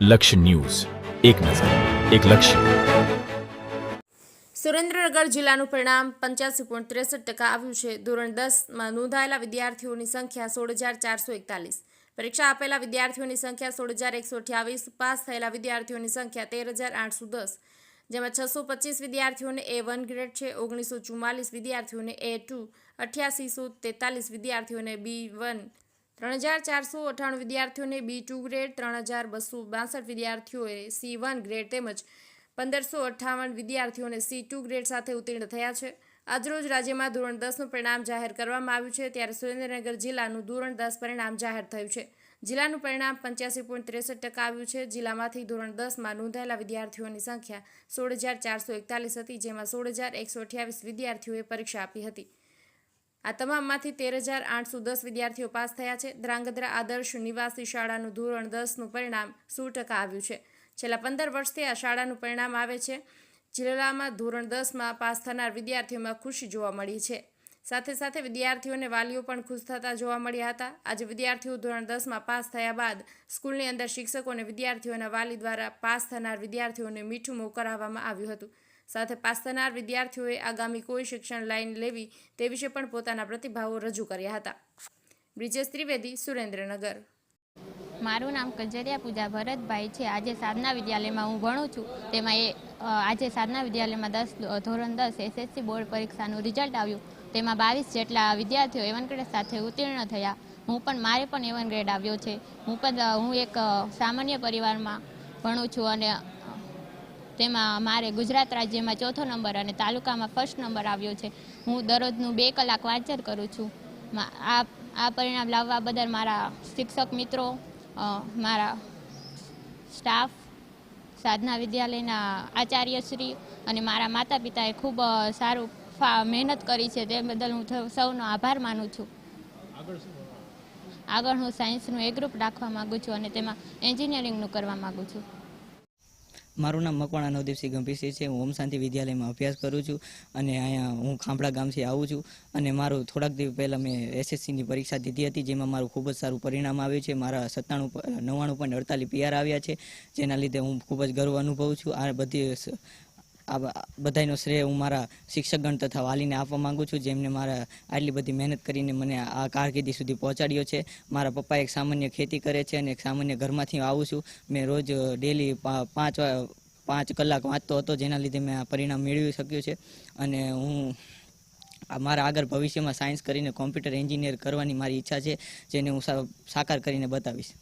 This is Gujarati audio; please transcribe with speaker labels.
Speaker 1: લક્ષ્ય ન્યૂઝ, એક નજર, એક લક્ષ્ય.
Speaker 2: સુરેન્દ્રનગર જિલ્લાનું પરિણામ 85.63% આવ્યું છે. ધોરણ 10માં નોંધાયેલા વિદ્યાર્થીઓની સંખ્યા 16,441. પરીક્ષા આપેલા વિદ્યાર્થીઓની સંખ્યા 16,128. પાસ થયેલા વિદ્યાર્થીઓની સંખ્યા 13,810, જેમાં 625 વિદ્યાર્થીઓને A1 ગ્રેડ છે, 1944 વિદ્યાર્થીઓને A2, 8843 વિદ્યાર્થીઓને B1, 3,498 વિદ્યાર્થીઓને B2 ગ્રેડ, 3,262 વિદ્યાર્થીઓએ C1 ગ્રેડ તેમજ 1,558 વિદ્યાર્થીઓને C2 ગ્રેડ સાથે ઉત્તીર્ણ થયા છે. આજરોજ રાજ્યમાં ધોરણ 10નું પરિણામ જાહેર કરવામાં આવ્યું છે. ત્યારે સુરેન્દ્રનગર જિલ્લાનું ધોરણ 10 પરિણામ જાહેર થયું છે. જિલ્લાનું પરિણામ 85.63% આવ્યું છે. જિલ્લામાંથી ધોરણ 10માં નોંધાયેલા વિદ્યાર્થીઓની સંખ્યા 16,441 હતી, જેમાં 16,128 વિદ્યાર્થીઓએ પરીક્ષા આપી હતી. આ તમામમાંથી 13,810 વિદ્યાર્થીઓ પાસ થયા છે. ધ્રાંગધ્રા આદર્શ નિવાસી શાળાનું ધોરણ 10નું પરિણામ 100% આવ્યું છે. છેલ્લા 15 વર્ષથી આ શાળાનું પરિણામ આવે છે. જિલ્લામાં ધોરણ 10માં પાસ થનાર વિદ્યાર્થીઓમાં ખુશી જોવા મળી છે. સાથે સાથે વિદ્યાર્થીઓને વાલીઓ પણ ખુશ થતા જોવા મળ્યા હતા. આજે વિદ્યાર્થીઓ ધોરણ 10માં પાસ થયા બાદ સ્કૂલની અંદર શિક્ષકો અને વિદ્યાર્થીઓના વાલી દ્વારા પાસ થનાર વિદ્યાર્થીઓને મીઠું મોં કરાવવામાં આવ્યું હતું. સાથે પાસ થનાર વિદ્યાર્થીઓએ આગામી કોઈ શિક્ષણ લાઈન લેવી તે વિશે પણ પોતાના પ્રતિભાવો રજૂ કર્યા હતા. બ્રિજેશ ત્રિવેદી, સુરેન્દ્રનગર.
Speaker 3: મારું નામ કજરિયા પૂજા ભરતભાઈ છે. આજે સાધના વિદ્યાલયમાં હું ભણું છું. તેમાં આજે સાધના વિદ્યાલયમાં ધોરણ 10 SSC બોર્ડ પરીક્ષાનું રિઝલ્ટ આવ્યું. તેમાં 22 જેટલા વિદ્યાર્થીઓ A1 ગ્રેડ સાથે ઉત્તીર્ણ થયા. મારે પણ A1 ગ્રેડ આવ્યો છે. હું એક સામાન્ય પરિવારમાં ભણું છું અને તેમાં મારે ગુજરાત રાજ્યમાં 4થો નંબર અને તાલુકામાં 1st નંબર આવ્યો છે. હું દરરોજનું 2 કલાક વાંચન કરું છું. આ પરિણામ લાવવા બદલ મારા શિક્ષક મિત્રો, મારા સ્ટાફ, સાધના વિદ્યાલયના આચાર્યશ્રી અને મારા માતા પિતાએ ખૂબ સારું મહેનત કરી છે. તે બદલ હું સૌનો આભાર માનું છું. આગળ હું સાયન્સનું A ગ્રુપ રાખવા માગું છું અને તેમાં એન્જિનિયરિંગનું કરવા માગું છું.
Speaker 4: મારું નામ મકવાણા નવદીપસિંહ ગંભીરસિંહ છે. હું ઓમ શાંતિ વિદ્યાલયમાં અભ્યાસ કરું છું અને અહીંયા હું ખાંભળા ગામથી આવું છું. અને મારું થોડાક દિવસ પહેલાં મેં SSCની પરીક્ષા દીધી હતી, જેમાં મારું ખૂબ જ સારું પરિણામ આવ્યું છે. મારા 99.48 PR આવ્યા છે, જેના લીધે હું ખૂબ જ ગર્વ અનુભવું છું. આ બધાનો શ્રેય હું મારા શિક્ષકગણ તથા વાલીને આપવા માગું છું, જેમને મારા આટલી બધી મહેનત કરીને મને આ કારકિર્દી સુધી પહોંચાડ્યો છે. મારા પપ્પા એક સામાન્ય ખેતી કરે છે અને એક સામાન્ય ઘરમાંથી આવું છું. મેં રોજ ડેલી 5 કલાક વાંચતો હતો, જેના લીધે મેં આ પરિણામ મેળવી શક્યું છે. અને હું મારા આગળ ભવિષ્યમાં સાયન્સ કરીને કોમ્પ્યુટર એન્જિનિયર કરવાની મારી ઈચ્છા છે, જેને હું સાકાર કરીને બતાવીશ.